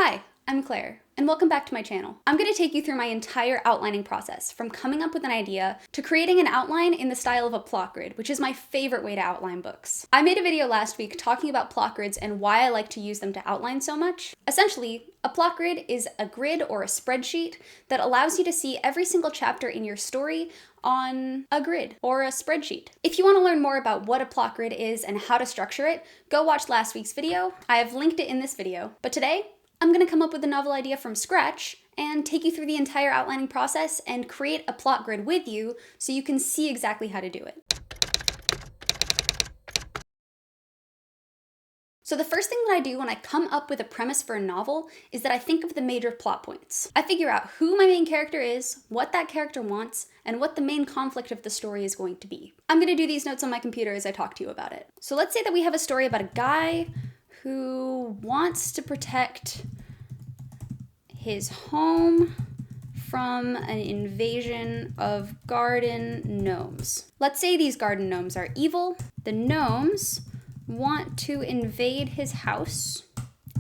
Hi, I'm Claire, and welcome back to my channel. I'm going to take you through my entire outlining process, from coming up with an idea to creating an outline in the style of a plot grid, which is my favorite way to outline books. I made a video last week talking about plot grids and why I like to use them to outline so much. Essentially, a plot grid is a grid or a spreadsheet that allows you to see every single chapter in your story on a grid or a spreadsheet. If you want to learn more about what a plot grid is and how to structure it, go watch last week's video. I have linked it in this video. But today, I'm going to come up with a novel idea from scratch and take you through the entire outlining process and create a plot grid with you so you can see exactly how to do it. So the first thing that I do when I come up with a premise for a novel is that I think of the major plot points. I figure out who my main character is, what that character wants, and what the main conflict of the story is going to be. I'm going to do these notes on my computer as I talk to you about it. So let's say that we have a story about a guy who wants to protect his home from an invasion of garden gnomes. Let's say these garden gnomes are evil. The gnomes want to invade his house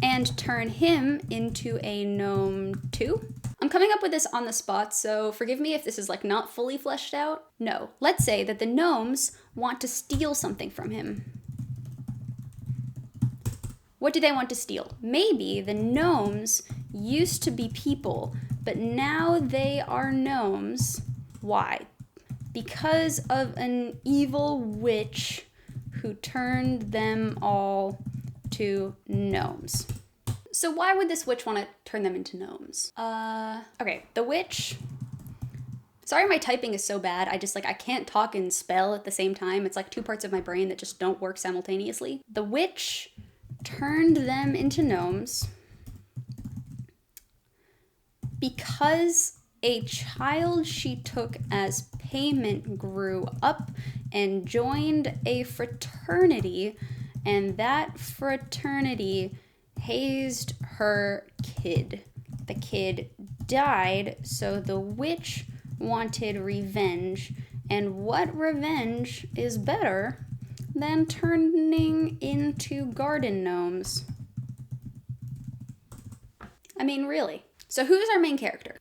and turn him into a gnome too. I'm coming up with this on the spot, so forgive me if this is not fully fleshed out. No, let's say that the gnomes want to steal something from him. What do they want to steal? Maybe the gnomes used to be people, but now they are gnomes. Why? Because of an evil witch who turned them all to gnomes. So why would this witch want to turn them into gnomes? Okay, the witch... Sorry my typing is so bad, I can't talk and spell at the same time. It's like two parts of my brain that just don't work simultaneously. The witch turned them into gnomes because a child she took as payment grew up and joined a fraternity, and that fraternity hazed her kid. The kid died, so the witch wanted revenge, and what revenge is better than turning into garden gnomes? I mean, really. So who's our main character?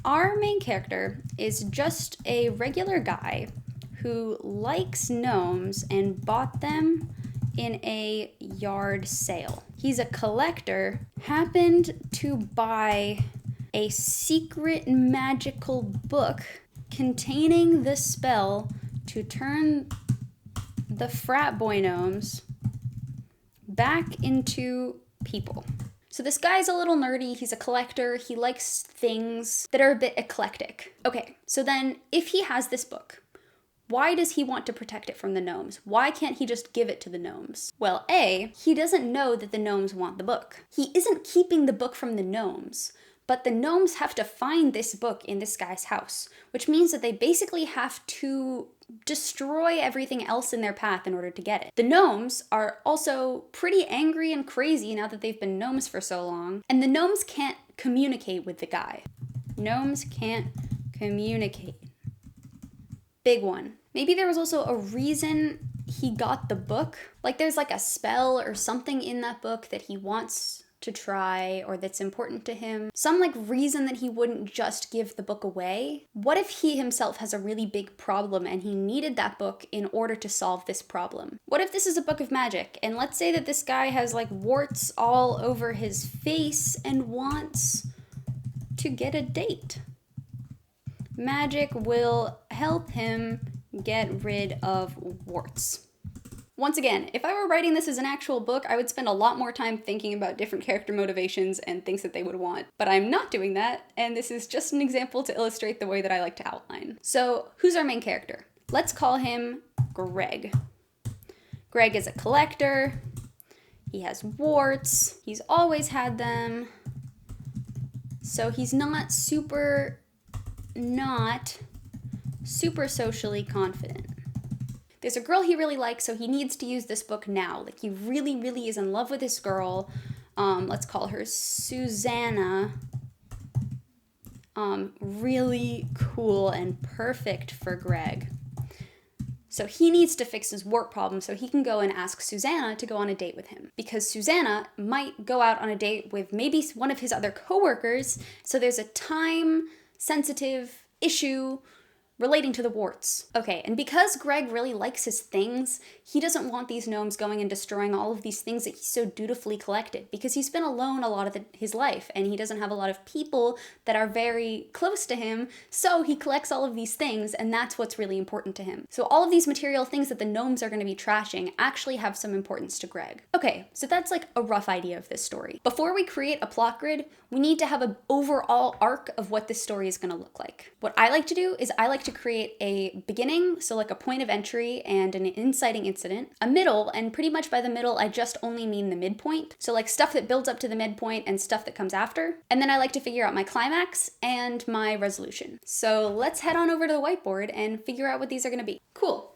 Our main character is just a regular guy who likes gnomes and bought them in a yard sale. He's a collector, happened to buy a secret magical book containing the spell to turn the frat boy gnomes back into people. So this guy's a little nerdy, he's a collector, he likes things that are a bit eclectic. Okay, so then if he has this book, why does he want to protect it from the gnomes? Why can't he just give it to the gnomes? Well, A, he doesn't know that the gnomes want the book. He isn't keeping the book from the gnomes, but the gnomes have to find this book in this guy's house, which means that they basically have to destroy everything else in their path in order to get it. The gnomes are also pretty angry and crazy now that they've been gnomes for so long, and the gnomes can't communicate with the guy. Gnomes can't communicate. Big one. Maybe there was also a reason he got the book. Like there's a spell or something in that book that he wants to try or that's important to him. Some reason that he wouldn't just give the book away. What if he himself has a really big problem and he needed that book in order to solve this problem? What if this is a book of magic and let's say that this guy has warts all over his face and wants to get a date? Magic will help him get rid of warts. Once again, if I were writing this as an actual book, I would spend a lot more time thinking about different character motivations and things that they would want. But I'm not doing that, and this is just an example to illustrate the way that I like to outline. So, who's our main character? Let's call him Greg. Greg is a collector. He has warts. He's always had them. So he's not super socially confident. There's a girl he really likes, so he needs to use this book now. He really, really is in love with this girl. Let's call her Susanna. Really cool and perfect for Greg. So he needs to fix his work problem so he can go and ask Susanna to go on a date with him. Because Susanna might go out on a date with maybe one of his other coworkers, so there's a time-sensitive issue relating to the warts. Okay, and because Greg really likes his things, he doesn't want these gnomes going and destroying all of these things that he so dutifully collected, because he's been alone a lot of his life, and he doesn't have a lot of people that are very close to him, so he collects all of these things, and that's what's really important to him. So all of these material things that the gnomes are going to be trashing actually have some importance to Greg. Okay, so that's like a rough idea of this story. Before we create a plot grid, we need to have an overall arc of what this story is going to look like. What I like to do is I like to create a beginning, so like a point of entry and an inciting incident, a middle, and pretty much by the middle I just only mean the midpoint, so like stuff that builds up to the midpoint and stuff that comes after, and then I like to figure out my climax and my resolution. So let's head on over to the whiteboard and figure out what these are going to be. Cool.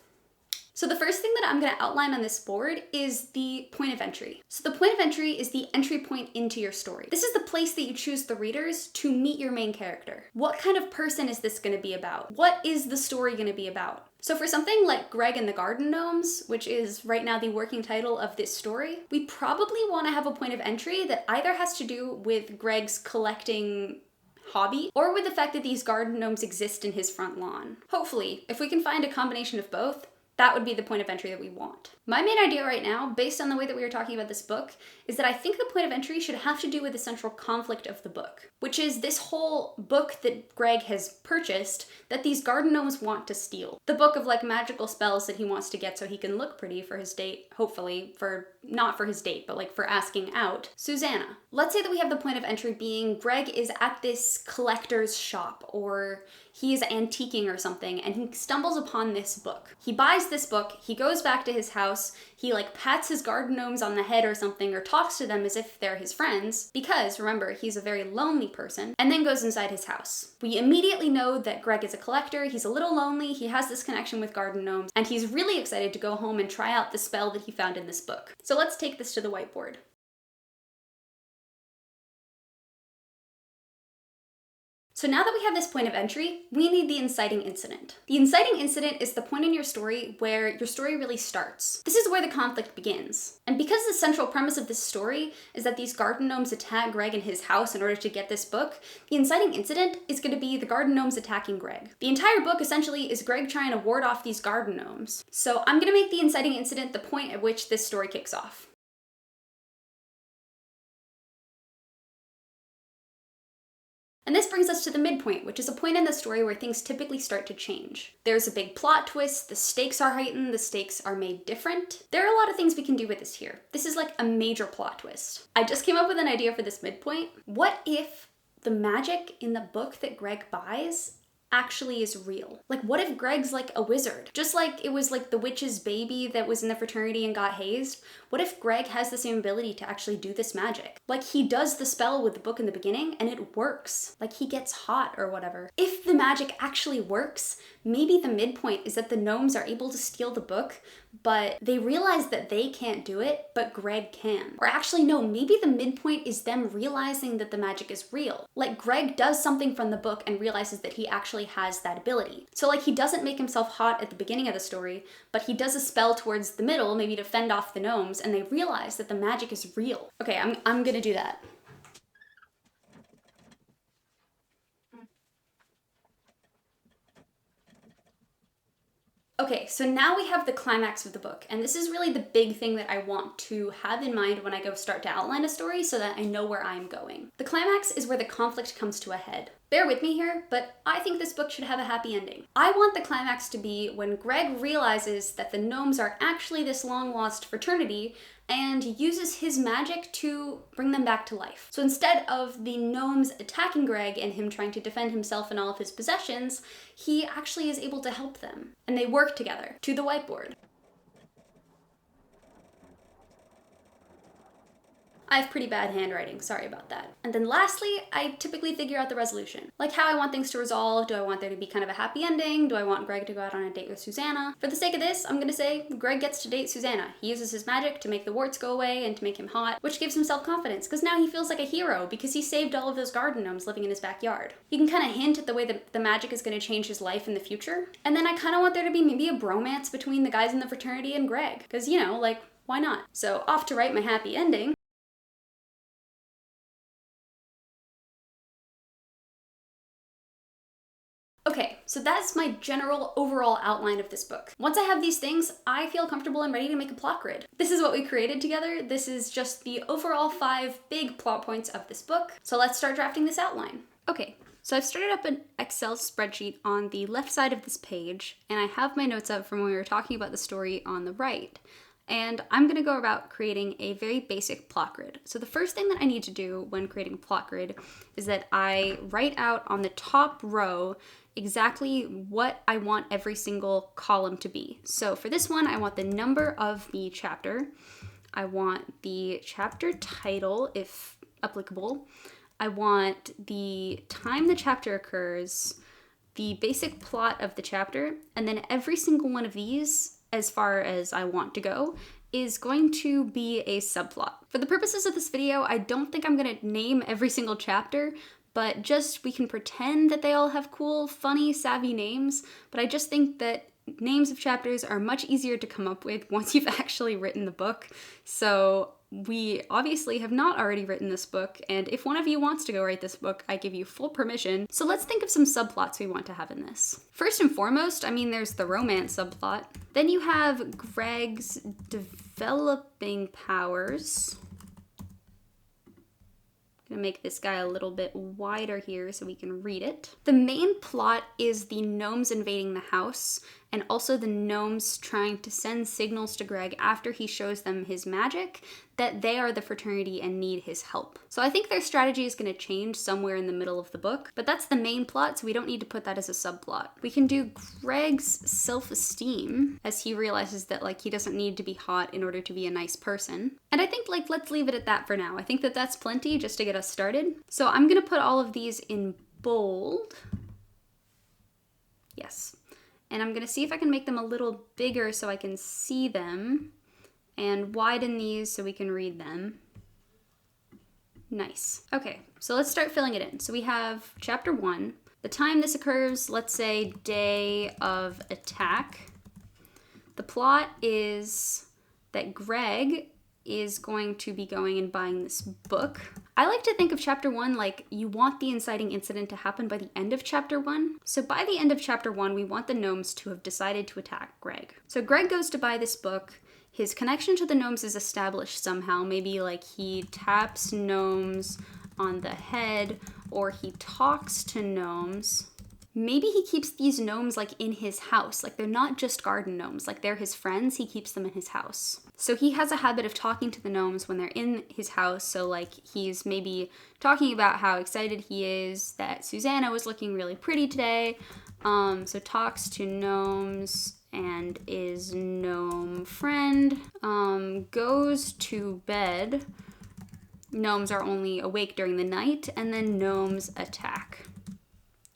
So the first thing that I'm going to outline on this board is the point of entry. So the point of entry is the entry point into your story. This is the place that you choose the readers to meet your main character. What kind of person is this going to be about? What is the story going to be about? So for something like Greg and the Garden Gnomes, which is right now the working title of this story, we probably want to have a point of entry that either has to do with Greg's collecting hobby or with the fact that these garden gnomes exist in his front lawn. Hopefully, if we can find a combination of both, that would be the point of entry that we want. My main idea right now, based on the way that we were talking about this book, is that I think the point of entry should have to do with the central conflict of the book, which is this whole book that Greg has purchased that these garden gnomes want to steal. The book of like magical spells that he wants to get so he can look pretty for his date, hopefully, not for his date, but like for asking out Susanna. Let's say that we have the point of entry being Greg is at this collector's shop, or he is antiquing or something, and he stumbles upon this book. He buys this book, he goes back to his house, he like pats his garden gnomes on the head or something, or talks to them as if they're his friends, because remember, he's a very lonely person, and then goes inside his house. We immediately know that Greg is a collector, he's a little lonely, he has this connection with garden gnomes, and he's really excited to go home and try out the spell that he found in this book. So let's take this to the whiteboard. So now that we have this point of entry, we need the inciting incident. The inciting incident is the point in your story where your story really starts. This is where the conflict begins. And because the central premise of this story is that these garden gnomes attack Greg in his house in order to get this book, the inciting incident is going to be the garden gnomes attacking Greg. The entire book essentially is Greg trying to ward off these garden gnomes. So I'm going to make the inciting incident the point at which this story kicks off. And this brings us to the midpoint, which is a point in the story where things typically start to change. There's a big plot twist, the stakes are heightened, the stakes are made different. There are a lot of things we can do with this here. This is like a major plot twist. I just came up with an idea for this midpoint. What if the magic in the book that Greg buys actually is real? Like, what if Greg's like a wizard? Just like it was like the witch's baby that was in the fraternity and got hazed. What if Greg has the same ability to actually do this magic? Like, he does the spell with the book in the beginning and it works. Like, he gets hot or whatever. If the magic actually works, maybe the midpoint is that the gnomes are able to steal the book, but they realize that they can't do it, but Greg can. Or actually, no, maybe the midpoint is them realizing that the magic is real. Like, Greg does something from the book and realizes that he actually has that ability. So like, he doesn't make himself hot at the beginning of the story, but he does a spell towards the middle, maybe to fend off the gnomes, and they realize that the magic is real. Okay, I'm gonna do that. Okay, so now we have the climax of the book, and this is really the big thing that I want to have in mind when I go start to outline a story so that I know where I'm going. The climax is where the conflict comes to a head. Bear with me here, but I think this book should have a happy ending. I want the climax to be when Greg realizes that the gnomes are actually this long-lost fraternity and uses his magic to bring them back to life. So instead of the gnomes attacking Greg and him trying to defend himself and all of his possessions, he actually is able to help them. And they work together to the whiteboard. I have pretty bad handwriting, sorry about that. And then lastly, I typically figure out the resolution. Like how I want things to resolve. Do I want there to be kind of a happy ending? Do I want Greg to go out on a date with Susanna? For the sake of this, I'm gonna say Greg gets to date Susanna. He uses his magic to make the warts go away and to make him hot, which gives him self-confidence, because now he feels like a hero because he saved all of those garden gnomes living in his backyard. You can kind of hint at the way that the magic is gonna change his life in the future. And then I kind of want there to be maybe a bromance between the guys in the fraternity and Greg, because, you know, like, why not? So off to write my happy ending. Okay, so that's my general overall outline of this book. Once I have these things, I feel comfortable and ready to make a plot grid. This is what we created together. This is just the overall 5 big plot points of this book. So let's start drafting this outline. Okay, so I've started up an Excel spreadsheet on the left side of this page, and I have my notes up from when we were talking about the story on the right. And I'm gonna go about creating a very basic plot grid. So the first thing that I need to do when creating a plot grid is that I write out on the top row exactly what I want every single column to be. So for this one, I want the number of the chapter. I want the chapter title, if applicable. I want the time the chapter occurs, the basic plot of the chapter, and then every single one of these, as far as I want to go, is going to be a subplot. For the purposes of this video, I don't think I'm gonna name every single chapter, but just we can pretend that they all have cool, funny, savvy names, but I just think that names of chapters are much easier to come up with once you've actually written the book. So we obviously have not already written this book, and if one of you wants to go write this book, I give you full permission. So let's think of some subplots we want to have in this. First and foremost, I mean, there's the romance subplot. Then you have Greg's developing powers. I'm gonna make this guy a little bit wider here so we can read it. The main plot is the gnomes invading the house, and also the gnomes trying to send signals to Greg after he shows them his magic that they are the fraternity and need his help. So I think their strategy is going to change somewhere in the middle of the book, but that's the main plot, so we don't need to put that as a subplot. We can do Greg's self-esteem as he realizes that, like, he doesn't need to be hot in order to be a nice person. And I think, like, let's leave it at that for now. I think that that's plenty just to get us started. So I'm going to put all of these in bold. Yes. And I'm gonna see if I can make them a little bigger so I can see them, and widen these so we can read them. Nice. Okay, so let's start filling it in. So we have chapter 1. The time this occurs, let's say day of attack. The plot is that Greg is going to be going and buying this book. I like to think of chapter 1 like you want the inciting incident to happen by the end of chapter 1. So by the end of chapter 1, we want the gnomes to have decided to attack Greg. So Greg goes to buy this book. His connection to the gnomes is established somehow. Maybe like he taps gnomes on the head, or he talks to gnomes. Maybe he keeps these gnomes like in his house. Like they're not just garden gnomes, like they're his friends. He keeps them in his house. So he has a habit of talking to the gnomes when they're in his house. So like he's maybe talking about how excited he is that Susanna was looking really pretty today. So talks to gnomes and is gnome friend. Goes to bed. Gnomes are only awake during the night, and then gnomes attack.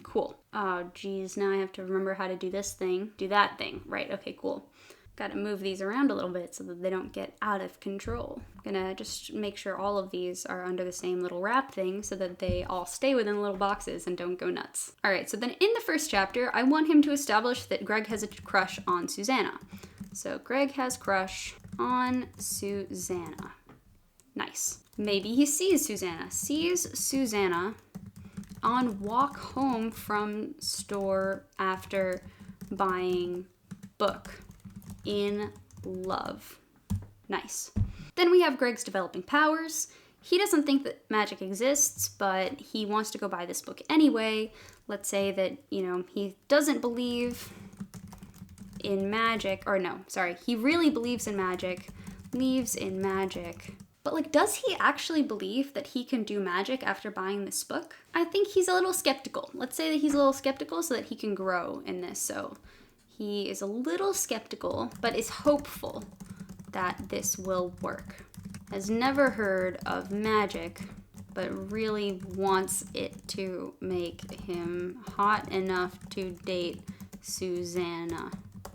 Cool. Oh, geez, now I have to remember how to do this thing. Do that thing. Right, okay, cool. Gotta move these around a little bit so that they don't get out of control. Gonna just make sure all of these are under the same little wrap thing so that they all stay within the little boxes and don't go nuts. All right, so then in the first chapter, I want him to establish that Greg has a crush on Susanna. So Greg has crush on Susanna. Nice. Maybe he sees Susanna on walk home from store after buying book. In love. Nice. Then we have Greg's developing powers. He doesn't think that magic exists, but he wants to go buy this book anyway. Let's say that, you know, he doesn't believe in magic, or no, sorry, he really believes in magic, believes in magic. But like, does he actually believe that he can do magic after buying this book? I think he's a little skeptical. Let's say that he's a little skeptical so that he can grow in this. So he is a little skeptical, but is hopeful that this will work. has never heard of magic, but really wants it to make him hot enough to date Susanna.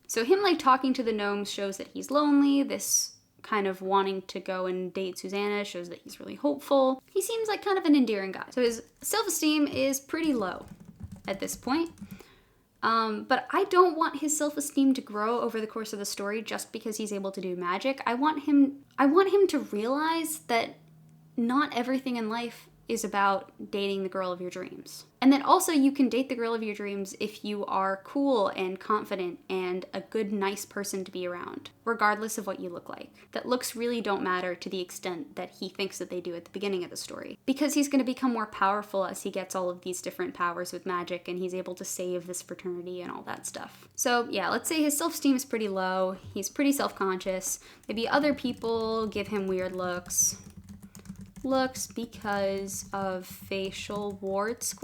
So him like talking to the gnomes shows that he's lonely. This kind of wanting to go and date Susanna shows that he's really hopeful. He seems like kind of an endearing guy. So his self-esteem is pretty low at this point. But I don't want his self-esteem to grow over the course of the story just because he's able to do magic. I want him to realize that not everything in life is about dating the girl of your dreams. And that also you can date the girl of your dreams if you are cool and confident and a good, nice person to be around, regardless of what you look like. That looks really don't matter to the extent that he thinks that they do at the beginning of the story. Because he's going to become more powerful as he gets all of these different powers with magic and he's able to save this fraternity and all that stuff. So yeah, let's say his self-esteem is pretty low. He's pretty self-conscious. Maybe other people give him weird looks because of facial warts, ?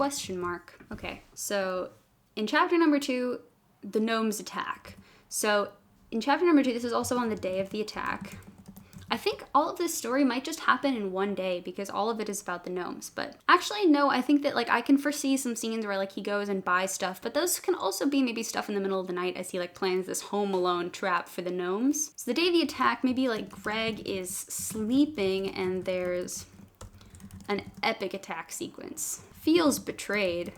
Okay, so in chapter number 2, the gnomes attack. So in chapter number 2, this is also on the day of the attack. I think all of this story might just happen in one day because all of it is about the gnomes. But actually, no, I think that like I can foresee some scenes where like he goes and buys stuff, but those can also be maybe stuff in the middle of the night as he like plans this Home Alone trap for the gnomes. So the day of the attack, maybe like Greg is sleeping and there's an epic attack sequence. Feels betrayed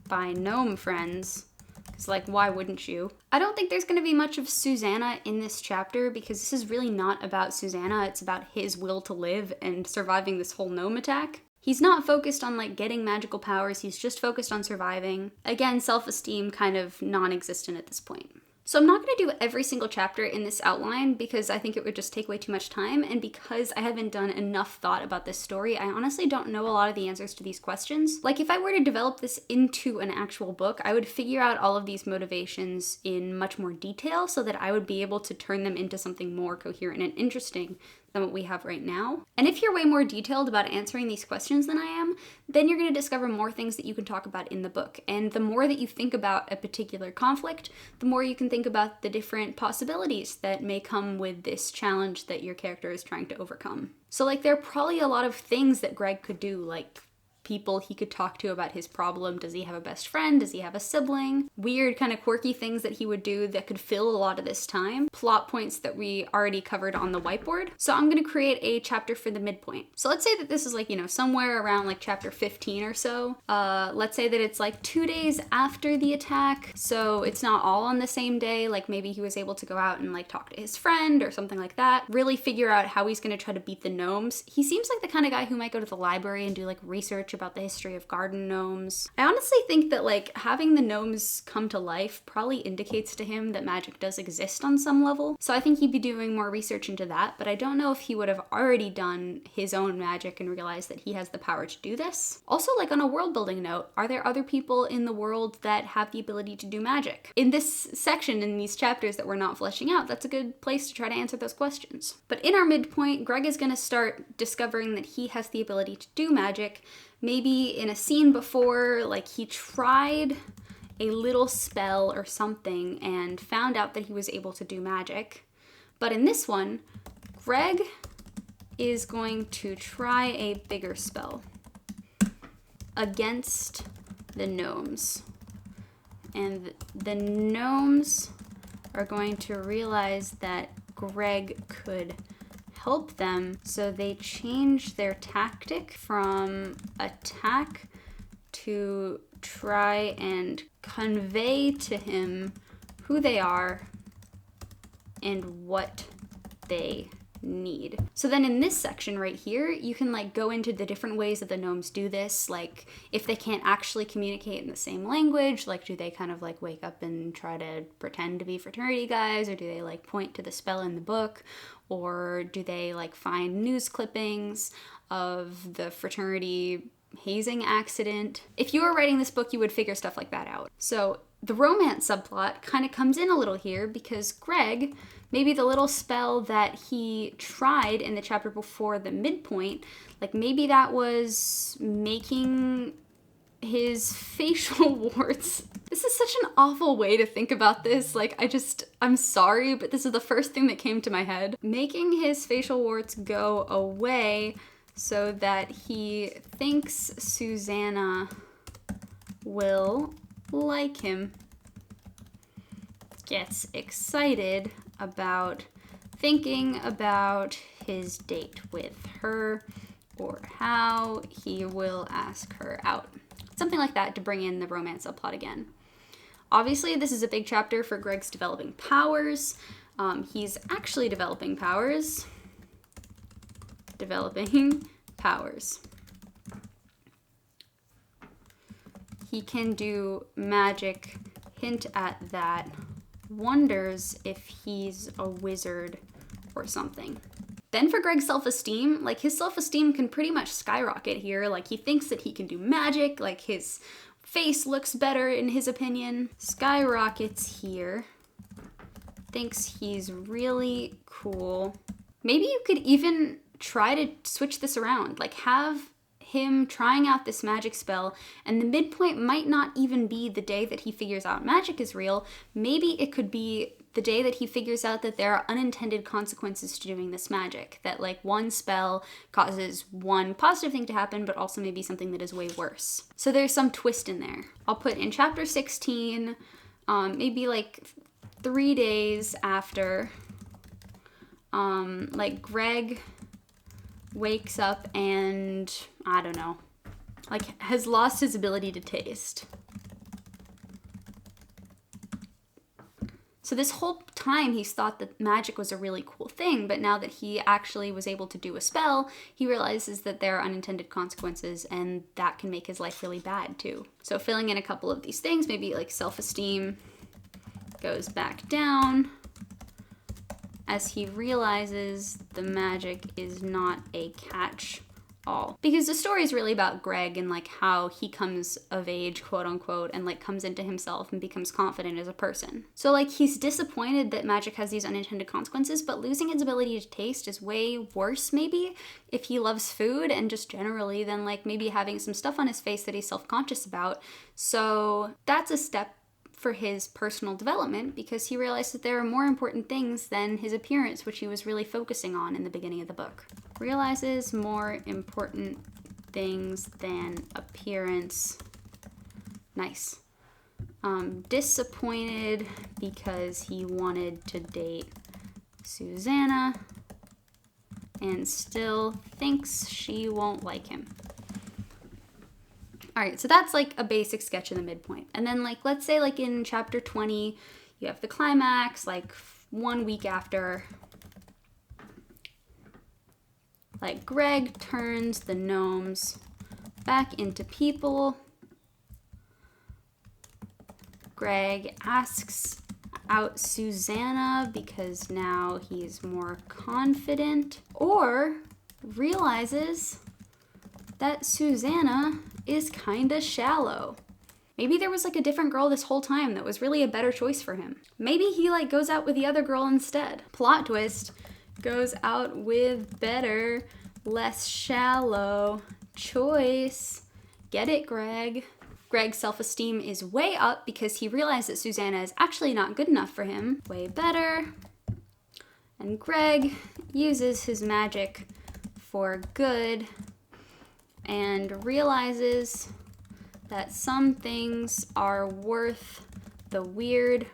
by gnome friends. It's like, why wouldn't you? I don't think there's going to be much of Susanna in this chapter because this is really not about Susanna. It's about his will to live and surviving this whole gnome attack. He's not focused on like getting magical powers. He's just focused on surviving. Again, self-esteem kind of non-existent at this point. So I'm not going to do every single chapter in this outline because I think it would just take way too much time, and because I haven't done enough thought about this story, I honestly don't know a lot of the answers to these questions. Like if I were to develop this into an actual book, I would figure out all of these motivations in much more detail so that I would be able to turn them into something more coherent and interesting than what we have right now. And if you're way more detailed about answering these questions than I am, then you're going to discover more things that you can talk about in the book. And the more that you think about a particular conflict, the more you can think about the different possibilities that may come with this challenge that your character is trying to overcome. So like there are probably a lot of things that Greg could do, like people he could talk to about his problem. Does he have a best friend? Does he have a sibling? Weird kind of quirky things that he would do that could fill a lot of this time. Plot points that we already covered on the whiteboard. So I'm going to create a chapter for the midpoint. So let's say that this is like, somewhere around like chapter 15 or so. Let's say that it's like 2 days after the attack. So it's not all on the same day. Like maybe he was able to go out and like talk to his friend or something like that. Really figure out how he's going to try to beat the gnomes. He seems like the kind of guy who might go to the library and do like research about the history of garden gnomes. I honestly think that like having the gnomes come to life probably indicates to him that magic does exist on some level. So I think he'd be doing more research into that, but I don't know if he would have already done his own magic and realized that he has the power to do this. Also, like on a world building note, are there other people in the world that have the ability to do magic? In this section, in these chapters that we're not fleshing out, that's a good place to try to answer those questions. But in our midpoint, Greg is going to start discovering that he has the ability to do magic. Maybe in a scene before, like he tried a little spell or something and found out that he was able to do magic. But in this one, Greg is going to try a bigger spell against the gnomes. And the gnomes are going to realize that Greg could help them, so they change their tactic from attack to try and convey to him who they are and what they need. So then in this section right here, you can like go into the different ways that the gnomes do this. Like if they can't actually communicate in the same language, like do they kind of like wake up and try to pretend to be fraternity guys, or do they like point to the spell in the book, or do they like find news clippings of the fraternity hazing accident? If you were writing this book, you would figure stuff like that out. So the romance subplot kind of comes in a little here because Greg, maybe the little spell that he tried in the chapter before the midpoint, like maybe that was making his facial warts This is such an awful way to think about this. Like, I'm sorry, but this is the first thing that came to my head. Making his facial warts go away so that he thinks Susanna will like him. Gets excited about thinking about his date with her or how he will ask her out. Something like that to bring in the romance subplot again. Obviously, this is a big chapter for Greg's developing powers. He's actually developing powers. He can do magic, hint at that, wonders if he's a wizard or something. Then for Greg's self-esteem, like his self-esteem can pretty much skyrocket here. Like he thinks that he can do magic, like his face looks better in his opinion. Skyrockets here. Thinks he's really cool. Maybe you could even try to switch this around, like have him trying out this magic spell, and the midpoint might not even be the day that he figures out magic is real. Maybe it could be the day that he figures out that there are unintended consequences to doing this magic, that like one spell causes one positive thing to happen, but also maybe something that is way worse. So there's some twist in there. I'll put in chapter 16, maybe like 3 days after, like Greg wakes up and, I don't know, like has lost his ability to taste. So this whole time he's thought that magic was a really cool thing, but now that he actually was able to do a spell, he realizes that there are unintended consequences and that can make his life really bad too. So filling in a couple of these things, maybe like self-esteem goes back down as he realizes the magic is not a catch-all. Because the story is really about Greg and like how he comes of age, quote unquote, and like comes into himself and becomes confident as a person. So like he's disappointed that magic has these unintended consequences, but losing his ability to taste is way worse maybe if he loves food and just generally than like maybe having some stuff on his face that he's self-conscious about. So that's a step for his personal development because he realized that there are more important things than his appearance, which he was really focusing on in the beginning of the book. Realizes more important things than appearance. Nice. Disappointed because he wanted to date Susanna and still thinks she won't like him. All right, so that's like a basic sketch in the midpoint. And then like, let's say like in chapter 20, you have the climax, like 1 week after. Like Greg turns the gnomes back into people. Greg asks out Susanna because now he's more confident, or realizes that Susanna is kinda shallow. Maybe there was like a different girl this whole time that was really a better choice for him. Maybe he like goes out with the other girl instead. Plot twist, goes out with better, less shallow choice. Get it, Greg? Greg's self-esteem is way up because he realized that Susanna is actually not good enough for him. Way better. And Greg uses his magic for good and realizes that some things are worth the weird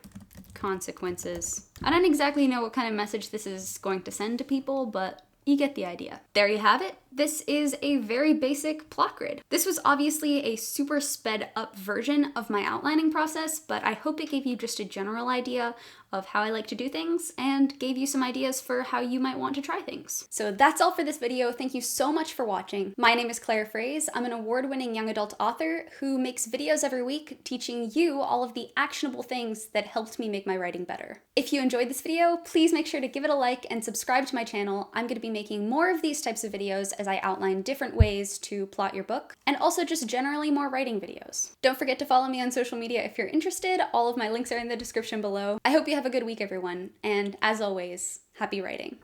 consequences. I don't exactly know what kind of message this is going to send to people, but you get the idea. There you have it. This is a very basic plot grid. This was obviously a super sped up version of my outlining process, but I hope it gave you just a general idea of how I like to do things and gave you some ideas for how you might want to try things. So that's all for this video. Thank you so much for watching. My name is Claire Fraze. I'm an award-winning young adult author who makes videos every week teaching you all of the actionable things that helped me make my writing better. If you enjoyed this video, please make sure to give it a like and subscribe to my channel. I'm going to be making more of these types of videos as I outline different ways to plot your book, and also just generally more writing videos. Don't forget to follow me on social media if you're interested. All of my links are in the description below. I hope you have a good week, everyone, and as always, happy writing.